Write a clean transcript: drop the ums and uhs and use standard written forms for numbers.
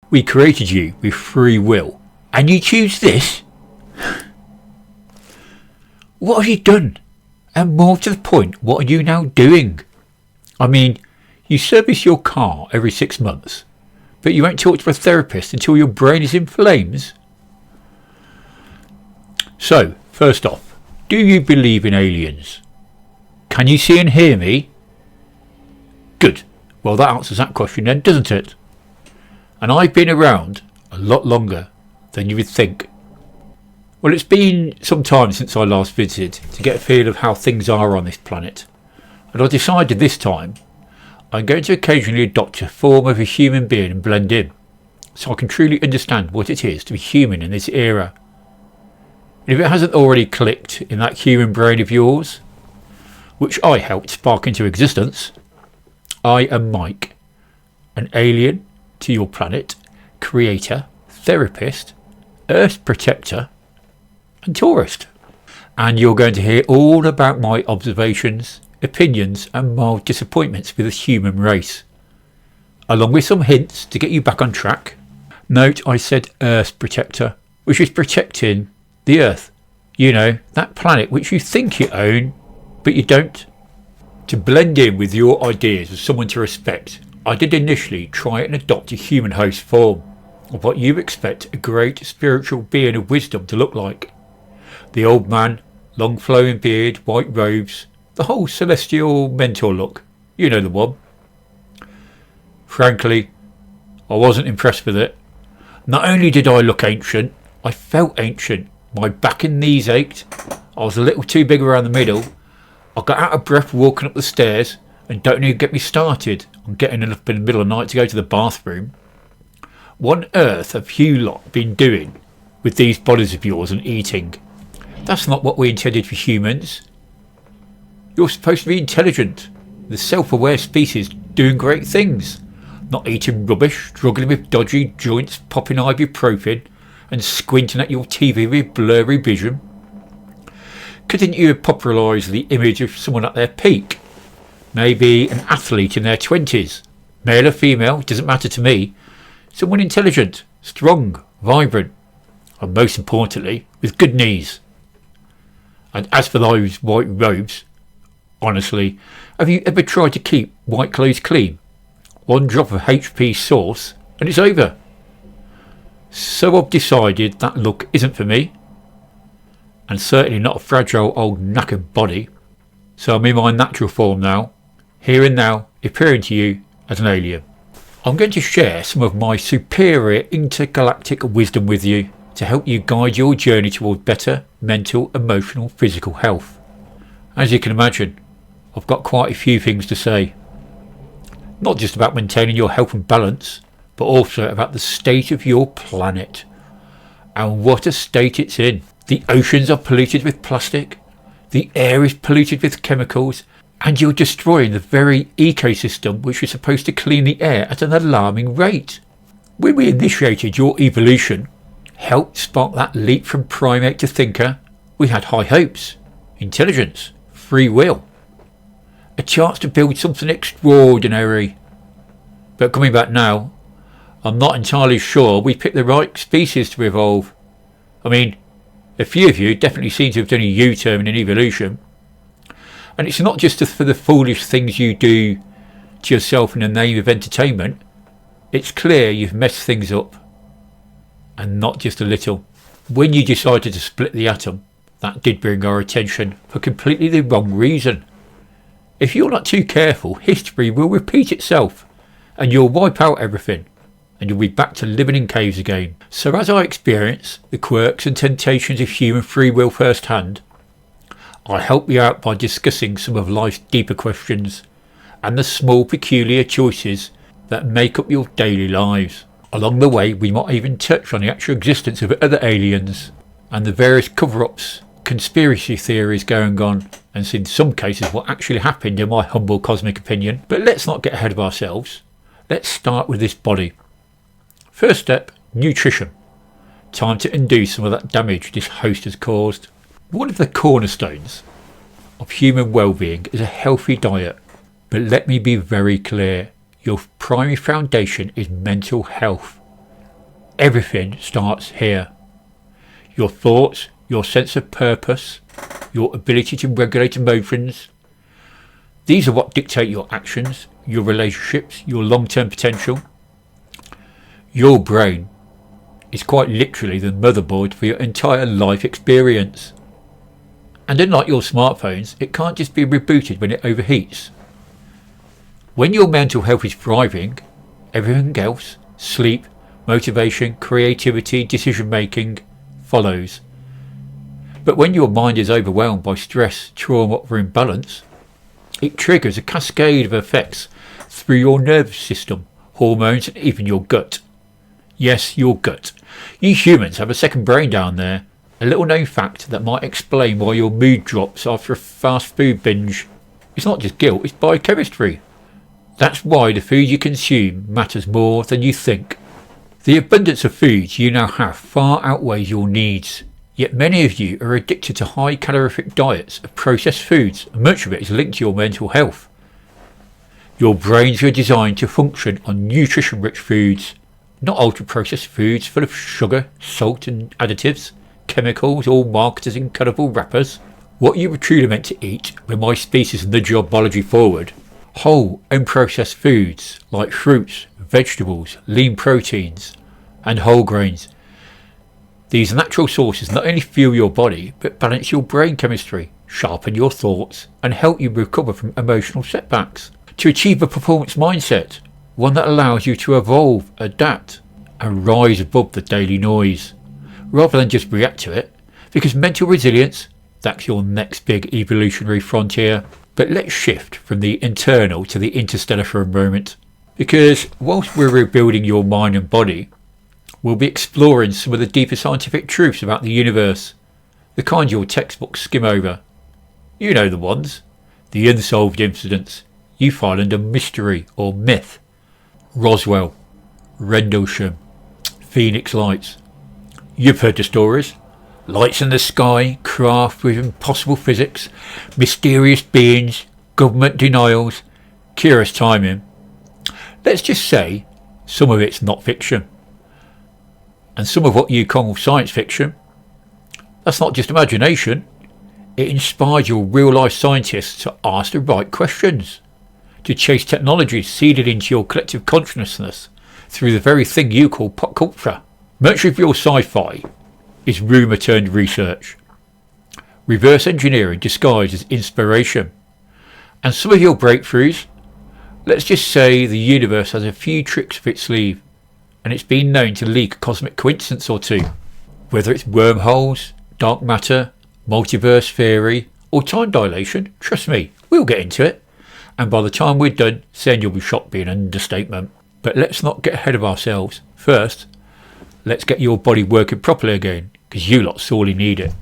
We created you with free will, and you choose this? What have you done? And more to the point, what are you now doing? I mean, you service your car every 6 months, but you won't talk to a therapist until your brain is in flames? So, first off, do you believe in aliens? Can you see and hear me? Good. Well, that answers that question then, doesn't it? And I've been around a lot longer than you would think. Well, it's been some time since I last visited to get a feel of how things are on this planet. And I decided this time I'm going to occasionally adopt a form of a human being and blend in, so I can truly understand what it is to be human in this era. And if it hasn't already clicked in that human brain of yours, which I helped spark into existence, I am Mike, an alien to your planet, creator, therapist, Earth protector and tourist. And you're going to hear all about my observations, opinions and mild disappointments with the human race, along with some hints to get you back on track. Note I said Earth protector, which is protecting the Earth. You know, that planet which you think you own, but you don't. To blend in with your ideas as someone to respect, I did initially try and adopt a human host form of what you expect a great spiritual being of wisdom to look like. The old man, long flowing beard, white robes, the whole celestial mentor look. You know the one. Frankly, I wasn't impressed with it. Not only did I look ancient, I felt ancient. My back and knees ached. I was a little too big around the middle. I got out of breath walking up the stairs, and don't even get me started on getting up in the middle of the night to go to the bathroom. What on earth have you lot been doing with these bodies of yours and eating? That's not what we intended for humans. You're supposed to be intelligent, the self-aware species doing great things, not eating rubbish, struggling with dodgy joints, popping ibuprofen and squinting at your TV with blurry vision. Couldn't you have popularised the image of someone at their peak? Maybe an athlete in their 20s, male or female, doesn't matter to me. Someone intelligent, strong, vibrant, and most importantly, with good knees. And as for those white robes, honestly, have you ever tried to keep white clothes clean? One drop of HP sauce and it's over. So I've decided that look isn't for me, and certainly not a fragile old knackered body. So I'm in my natural form now, here and now, appearing to you as an alien. I'm going to share some of my superior intergalactic wisdom with you to help you guide your journey toward better mental, emotional, physical health. As you can imagine, I've got quite a few things to say. Not just about maintaining your health and balance, but also about the state of your planet. And what a state it's in. The oceans are polluted with plastic, the air is polluted with chemicals, and you're destroying the very ecosystem which is supposed to clean the air at an alarming rate. When we initiated your evolution, helped spark that leap from primate to thinker, we had high hopes, intelligence, free will, a chance to build something extraordinary. But coming back now, I'm not entirely sure we picked the right species to evolve. I mean, a few of you definitely seem to have done a U-turn in evolution. And it's not just for the foolish things you do to yourself in the name of entertainment. It's clear you've messed things up. And not just a little. When you decided to split the atom, that did bring our attention for completely the wrong reason. If you're not too careful, history will repeat itself, and you'll wipe out everything, and you'll be back to living in caves again. So as I experience the quirks and temptations of human free will firsthand, I'll help you out by discussing some of life's deeper questions and the small peculiar choices that make up your daily lives. Along the way, we might even touch on the actual existence of other aliens and the various cover-ups, conspiracy theories going on, and in some cases what actually happened in my humble cosmic opinion. But let's not get ahead of ourselves. Let's start with this body. First step, nutrition. Time to undo some of that damage this host has caused. One of the cornerstones of human well-being is a healthy diet. But let me be very clear. Your primary foundation is mental health. Everything starts here. Your thoughts, your sense of purpose, your ability to regulate emotions. These are what dictate your actions, your relationships, your long-term potential. Your brain is quite literally the motherboard for your entire life experience. And unlike your smartphones, it can't just be rebooted when it overheats. When your mental health is thriving, everything else, sleep, motivation, creativity, decision making, follows. But when your mind is overwhelmed by stress, trauma or imbalance, it triggers a cascade of effects through your nervous system, hormones and even your gut. Yes, your gut. You humans have a second brain down there, a little known fact that might explain why your mood drops after a fast food binge. It's not just guilt, it's biochemistry. That's why the food you consume matters more than you think. The abundance of foods you now have far outweighs your needs, yet many of you are addicted to high calorific diets of processed foods, and much of it is linked to your mental health. Your brains are designed to function on nutrition-rich foods, not ultra-processed foods full of sugar, salt and additives, chemicals, all marketed in colourful wrappers. What you were truly meant to eat when my species nudged your biology forward: whole, unprocessed foods like fruits, vegetables, lean proteins and whole grains. These natural sources not only fuel your body but balance your brain chemistry, sharpen your thoughts and help you recover from emotional setbacks. To achieve a performance mindset, one that allows you to evolve, adapt and rise above the daily noise, rather than just react to it, because mental resilience, that's your next big evolutionary frontier. But let's shift from the internal to the interstellar for a moment, because whilst we're rebuilding your mind and body, we'll be exploring some of the deeper scientific truths about the universe, the kind your textbooks skim over. You know the ones, the unsolved incidents you file under mystery or myth. Roswell, Rendlesham, Phoenix Lights. You've heard the stories. Lights in the sky, craft with impossible physics, mysterious beings, government denials, curious timing. Let's just say some of it's not fiction. And some of what you call science fiction, that's not just imagination. It inspired your real-life scientists to ask the right questions, to chase technologies seeded into your collective consciousness through the very thing you call pop culture. Much of your sci-fi is rumour turned research, reverse engineering disguised as inspiration. And some of your breakthroughs, let's just say the universe has a few tricks up its sleeve, and it's been known to leak a cosmic coincidence or two. Whether it's wormholes, dark matter, multiverse theory or time dilation, trust me, we'll get into it. And by the time we're done, saying you'll be shocked being an understatement. But let's not get ahead of ourselves. First, let's get your body working properly again, because you lot sorely need it.